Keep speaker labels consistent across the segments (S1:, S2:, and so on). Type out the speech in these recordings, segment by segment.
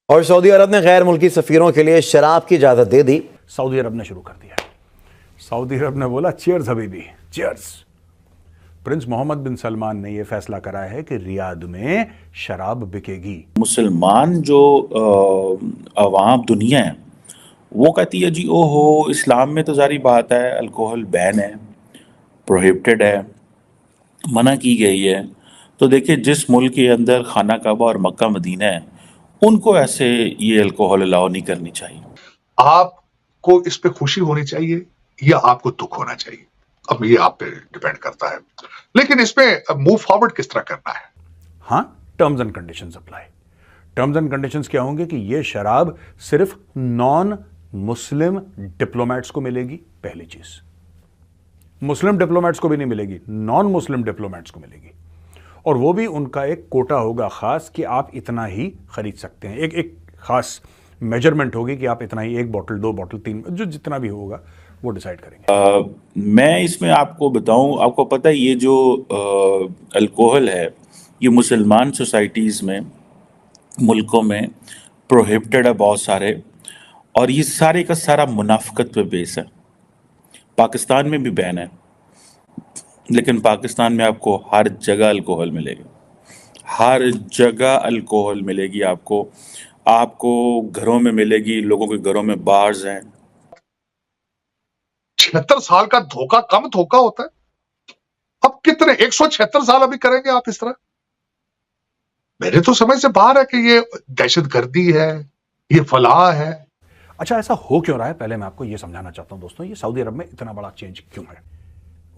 S1: और Saudi Arab ने गैर मुल्की सफीरों के लिए शराब की इजाजत दे दी।
S2: सऊदी अरब ने शुरू कर दिया। सऊदी अरब ने बोला चीयर्स हबीबी, cheers. Prince Mohammed bin Salman ने यह फैसला करा है कि रियाद में शराब बिकेगी।
S3: मुसलमान जो अवाम दुनिया है वो कहती है जी ओहो इस्लाम में तो जारी बात है अल्कोहल बैन है, प्रोहिबिटेड है, मना की गई है। तो देखिए जिस मुल्क के अंदर खाना काबा और मक्का मदीना है उनको ऐसे ये अल्कोहल अलाउ नहीं करनी चाहिए।
S4: आपको इस पे खुशी होनी चाहिए या आपको दुख होना चाहिए, अब ये आप पे डिपेंड करता है। लेकिन इसमें मूव फॉरवर्ड किस तरह करना है।
S2: हाँ, terms and conditions apply. Terms and conditions क्या होंगे कि ये शराब सिर्फ नॉन मुस्लिम डिप्लोमेट्स को मिलेगी। पहली चीज, मुस्लिम डिप्लोमेट्स को भी नहीं मिलेगी, नॉन मुस्लिम डिप्लोमेट्स को मिलेगी। और वो भी उनका एक कोटा होगा खास कि आप इतना ही खरीद सकते हैं। एक खास मेजरमेंट होगी कि आप इतना ही, 1 बॉटल 2 बॉटल 3, जो जितना भी होगा वो डिसाइड करेंगे।
S3: मैं इसमें आपको बताऊं, आपको पता है ये जो अल्कोहल है ये मुसलमान सोसाइटीज़ में, मुल्कों में प्रोहिबिटेड है बहुत सारे, और ये सारे का सारा मुनाफिकत पे बेस है। पाकिस्तान में भी बैन है, लेकिन पाकिस्तान में आपको हर जगह अल्कोहल मिलेगी, हर जगह अल्कोहल मिलेगी। आपको घरों में मिलेगी, लोगों के घरों में बार्स हैं।
S4: 76 साल का धोखा कम धोखा होता है। अब कितने 176 साल अभी करेंगे आप इस तरह? मेरे तो समझ से बाहर है कि ये दहशतगर्दी है, ये फलाह है।
S2: अच्छा, ऐसा हो क्यों रहा है, पहले मैं आपको यह समझाना चाहता हूं दोस्तों। ये सऊदी अरब में इतना बड़ा चेंज क्यों है?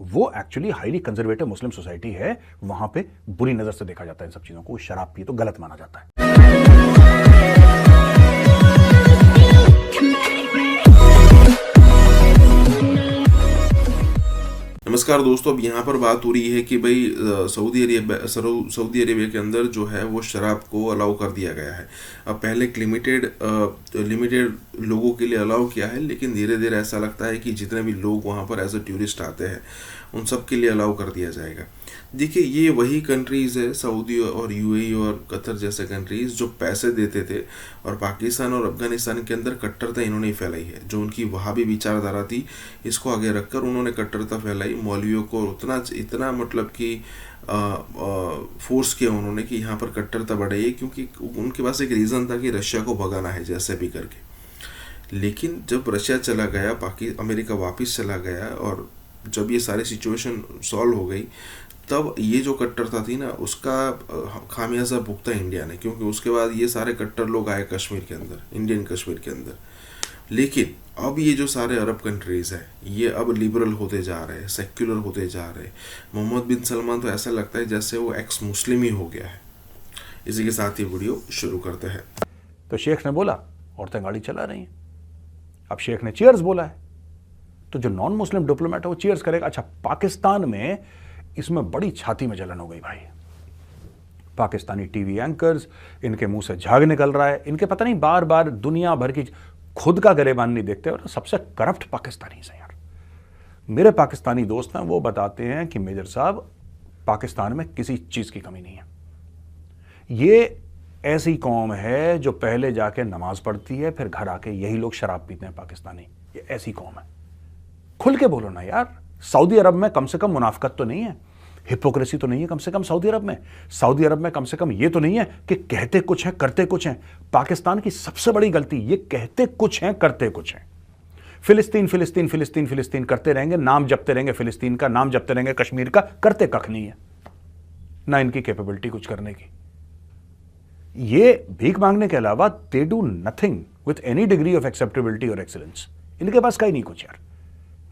S2: वो एक्चुअली हाईली कंजर्वेटिव मुस्लिम सोसाइटी है, वहां पे बुरी नजर से देखा जाता है इन सब चीजों को। शराब पिए तो गलत माना जाता है।
S5: नमस्कार दोस्तों, अब यहाँ पर बात हो रही है कि भाई सऊदी अरेबिया के अंदर जो है वो शराब को अलाउ कर दिया गया है। अब पहले लिमिटेड लोगों के लिए अलाउ किया है, लेकिन धीरे धीरे ऐसा लगता है कि जितने भी लोग वहाँ पर एज अ टूरिस्ट आते हैं उन सब के लिए अलाउ कर दिया जाएगा। देखिए, ये वही कंट्रीज़ है, सऊदी और यूएई और कतर जैसे कंट्रीज़, जो पैसे देते थे और पाकिस्तान और अफगानिस्तान के अंदर कट्टरता इन्होंने ही फैलाई है। जो उनकी वहाबी विचारधारा थी, इसको आगे रखकर उन्होंने कट्टरता फैलाई। मौलवियों को इतना मतलब कि फोर्स किया उन्होंने कि यहाँ पर कट्टरता बढ़े, क्योंकि उनके पास एक रीज़न था कि रशिया को भगाना है जैसे भी करके। लेकिन जब रशिया चला गया, अमेरिका वापस चला गया, और जब ये सारी सिचुएशन सॉल्व हो गई, तब ये जो कट्टरता थी ना, उसका खामियाजा भुगता इंडिया ने, क्योंकि उसके बाद ये सारे कट्टर लोग आए कश्मीर के अंदर, इंडियन कश्मीर के अंदर। लेकिन अब ये जो सारे अरब कंट्रीज़ हैं, ये अब लिबरल होते जा रहे हैं, सेक्युलर होते जा रहे हैं। मोहम्मद बिन सलमान तो ऐसा लगता है जैसे वो एक्स मुस्लिम ही हो गया है। इसी के साथ ही वीडियो शुरू करते हैं।
S2: तो शेख ने बोला औरतें गाड़ी चला रही हैं, अब शेख ने चीयर्स बोला है, तो जो नॉन मुस्लिम डिप्लोमेट है वो चीयर्स करेगा। अच्छा, पाकिस्तान में इसमें बड़ी छाती में जलन हो गई भाई। पाकिस्तानी टीवी एंकर्स, इनके मुंह से झाग निकल रहा है, इनके पता नहीं बार बार दुनिया भर की, खुद का गरेबान नहीं देखते, और सबसे करप्ट पाकिस्तानी से यार। मेरे पाकिस्तानी दोस्त हैं, वो बताते हैं कि मेजर साहब, पाकिस्तान में किसी चीज की कमी नहीं है। ये ऐसी कौम है जो पहले जाके नमाज पढ़ती है, फिर घर आके यही लोग शराब पीते हैं पाकिस्तानी। ये ऐसी कौम है। खुल के बोलो ना यार। सऊदी अरब में कम से कम मुनाफिकत तो नहीं है, हिपोक्रेसी तो नहीं है कम से कम सऊदी अरब में। सऊदी अरब में कम से कम ये तो नहीं है कि कहते कुछ है करते कुछ हैं। पाकिस्तान की सबसे बड़ी गलती, ये कहते कुछ हैं करते कुछ हैं। फिलिस्तीन फिलिस्तीन फिलिस्तीन फिलिस्तीन करते रहेंगे, नाम जपते रहेंगे फिलिस्तीन का, नाम जपते रहेंगे कश्मीर का, करते कख नहीं है, ना इनकी कैपेबिलिटी कुछ करने की। ये भीख मांगने के अलावा they do nothing with any degree of acceptability और एक्सीलेंस। इनके पास का ही नहीं कुछ यार।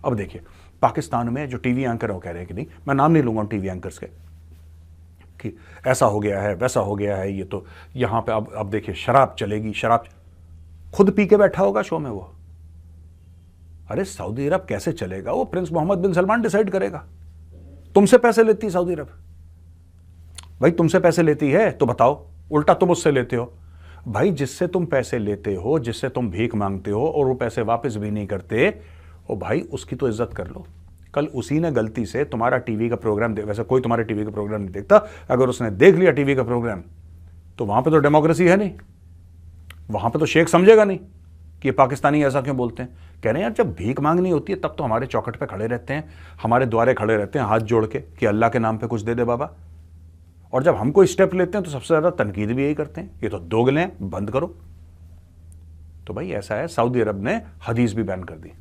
S2: अब देखिए, पाकिस्तान में जो टीवी एंकर हो कह रहे हैं कि नहीं, मैं नाम नहीं लूंगा टीवी एंकर्स के, कि ऐसा हो गया है वैसा हो गया है, ये तो यहां पे अब देखिए शराब चलेगी। शराब खुद पी के बैठा होगा शो में वो। अरे सऊदी अरब कैसे चलेगा? वो Prince Mohammed bin Salman decide करेगा। तुमसे पैसे लेती है सऊदी अरब? भाई तुमसे पैसे लेती है तो बताओ, उल्टा तुम उससे लेते हो। भाई जिससे तुम पैसे लेते हो, जिससे तुम भीख मांगते हो और वो पैसे वापस भी नहीं करते, ओ भाई उसकी तो इज्जत कर लो। कल उसी ने गलती से तुम्हारा टीवी का प्रोग्राम वैसे कोई तुम्हारे टीवी का प्रोग्राम नहीं देखता, अगर उसने देख लिया टीवी का प्रोग्राम तो वहां पे तो डेमोक्रेसी है नहीं। वहां पे तो शेख समझेगा नहीं कि ये पाकिस्तानी ऐसा क्यों बोलते हैं। कह रहे हैं यार जब भीख मांगनी होती है तब तो हमारे चौखट पे खड़े रहते हैं, हमारे द्वारे खड़े रहते हैं हाथ जोड़ के कि अल्लाह के नाम पे कुछ दे दे बाबा, और जब हम कोई स्टेप लेते हैं तो सबसे ज्यादा तनकीद भी यही करते हैं, ये तो दोगले हैं, बंद करो। तो भाई ऐसा है, सऊदी अरब ने हदीस भी बैन कर दी।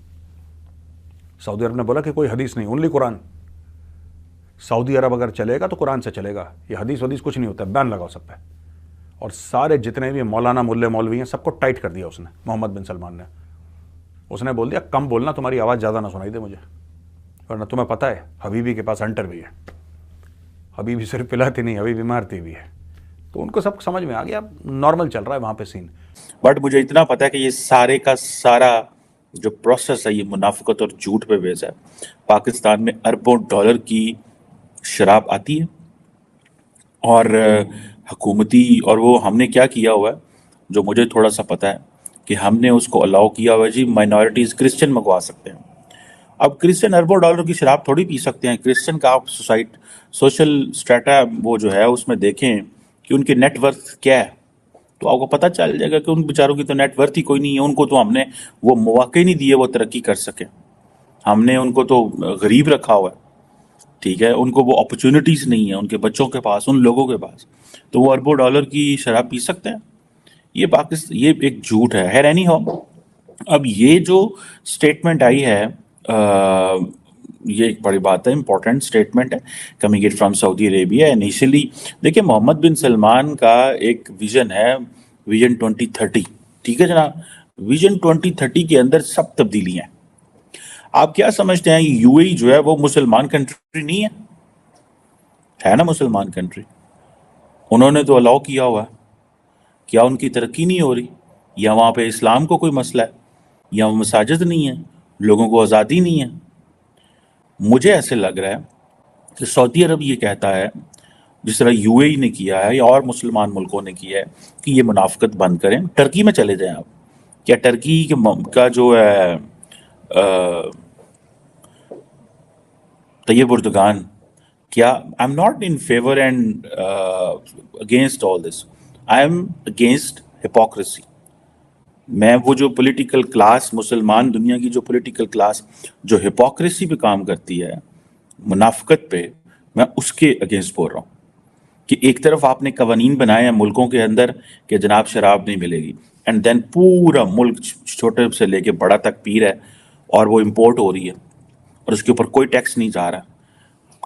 S2: सऊदी अरब ने बोला कि कोई हदीस नहीं, ओनली कुरान। सऊदी अरब अगर चलेगा तो कुरान से चलेगा, ये हदीस वदीस कुछ नहीं होता, बैन लगाओ सब पे। और सारे जितने भी मौलाना मुल्ले मौलवी हैं सबको टाइट कर दिया उसने, मोहम्मद बिन सलमान ने। उसने बोल दिया कम बोलना, तुम्हारी आवाज़ ज़्यादा ना सुनाई दे मुझे, वरना तुम्हें पता है हबीबी के पास हंटर भी है, हबीबी सिर्फ पिलाती नहीं, हबीबी मारती भी है। तो उनको सब समझ में आ गया, नॉर्मल चल रहा है वहाँ पे सीन।
S3: बट मुझे इतना पता है कि ये सारे का सारा जो प्रोसेस है ये मुनाफिकत और झूठ पे बेस है। पाकिस्तान में अरबों डॉलर की शराब आती है और हुकूमती, और वो हमने क्या किया हुआ है जो मुझे थोड़ा सा पता है कि हमने उसको अलाउ किया हुआ है जी, माइनॉरिटीज़ क्रिश्चियन मंगवा सकते हैं। अब क्रिश्चियन अरबों डॉलर की शराब थोड़ी पी सकते हैं। क्रिश्चियन का आप सोशल स्टेटा वो जो है उसमें देखें कि उनके नेटवर्थ क्या है, तो आपको पता चल जाएगा कि उन बेचारों की तो नेटवर्थ ही कोई नहीं है। उनको तो हमने वो मौके नहीं दिए वो तरक्की कर सके, हमने उनको तो गरीब रखा हुआ है, ठीक है। उनको वो अपॉर्चुनिटीज़ नहीं है उनके बच्चों के पास, उन लोगों के पास, तो वो अरबों डॉलर की शराब पी सकते हैं। ये पाकिस्तान, ये एक झूठ है एनी हो। अब ये जो स्टेटमेंट आई है ये एक बड़ी बात है, इंपॉर्टेंट स्टेटमेंट है, coming it from Saudi Arabia. Initially देखिए मोहम्मद बिन सलमान का एक विजन है, विजन 2030, ठीक है जनाब। विजन 2030 के अंदर सब तब्दीलियां हैं। आप क्या समझते हैं यूएई जो है वो मुसलमान कंट्री नहीं है ना, मुसलमान कंट्री। उन्होंने तो अलाउ किया हुआ है, क्या उनकी तरक्की नहीं हो रही, या वहाँ पे इस्लाम को कोई मसला है, या मसाजिद नहीं है, लोगों को आज़ादी नहीं है। मुझे ऐसे लग रहा है कि सऊदी अरब ये कहता है, जिस तरह यूएई ने किया है या और मुसलमान मुल्कों ने किया है, कि ये मुनाफिकत बंद करें, टर्की में चले जाएं आप। क्या टर्की का जो है तैयब उर्दगान, क्या I am not in favour and against all this, I am against hypocrisy. मैं वो जो पॉलिटिकल क्लास, मुसलमान दुनिया की जो पॉलिटिकल क्लास जो हिपोक्रेसी पे काम करती है, मुनाफिकत पे, मैं उसके अगेंस्ट बोल रहा हूँ कि एक तरफ आपने कवानीन बनाए हैं मुल्कों के अंदर कि जनाब शराब नहीं मिलेगी, एंड देन पूरा मुल्क छोटे से लेके बड़ा तक पी रहा है, और वो इम्पोर्ट हो रही है और उसके ऊपर कोई टैक्स नहीं जा रहा,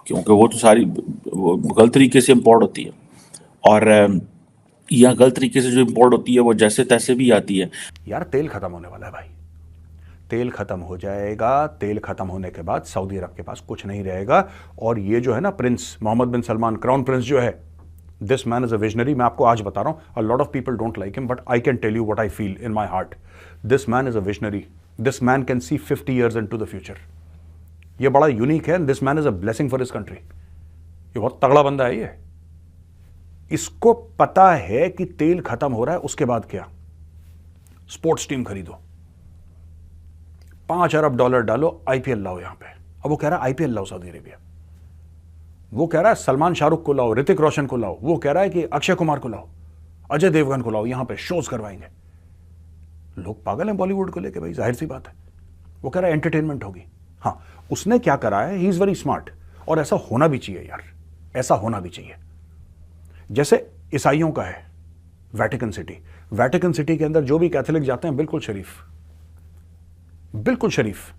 S3: क्योंकि वो तो सारी गलत तरीके से इम्पोर्ट होती है, और यहाँ गलत तरीके से जो इम्पोर्ट होती है वो जैसे तैसे भी आती है।
S2: यार तेल खत्म होने वाला है भाई, तेल खत्म हो जाएगा। तेल खत्म होने के बाद सऊदी अरब के पास कुछ नहीं रहेगा। और ये जो है ना prince Mohammed bin Salman, crown prince जो है, this man is a visionary. मैं आपको आज बता रहा हूं, a lot of people don't like him, but I can tell you what I feel in my heart. This man is a visionary, this man can see 50 years into the future. ये बड़ा unique है, this man is a blessing for his country. ये बहुत तगड़ा बंदा है ये। इसको पता है कि तेल खत्म हो रहा है, उसके बाद क्या, स्पोर्ट्स टीम खरीदो, $5 अरब डालो, आईपीएल लाओ यहां पे। अब वो कह रहा है आईपीएल लाओ सऊदी अरेबिया, वो कह रहा है सलमान शाहरुख को लाओ, ऋतिक रोशन को लाओ, वो कह रहा है कि अक्षय कुमार को लाओ, अजय देवगन को लाओ, यहां पे शोज करवाएंगे। लोग पागल हैं बॉलीवुड को लेके भाई, जाहिर सी बात है। वो कह रहा है एंटरटेनमेंट होगी। हाँ, उसने क्या करा है, ही इज वेरी स्मार्ट, और ऐसा होना भी चाहिए यार, ऐसा होना भी चाहिए। जैसे ईसाइयों का है वेटिकन सिटी, वेटिकन सिटी के अंदर जो भी कैथोलिक जाते हैं बिल्कुल शरीफ, बिल्कुल शरीफ।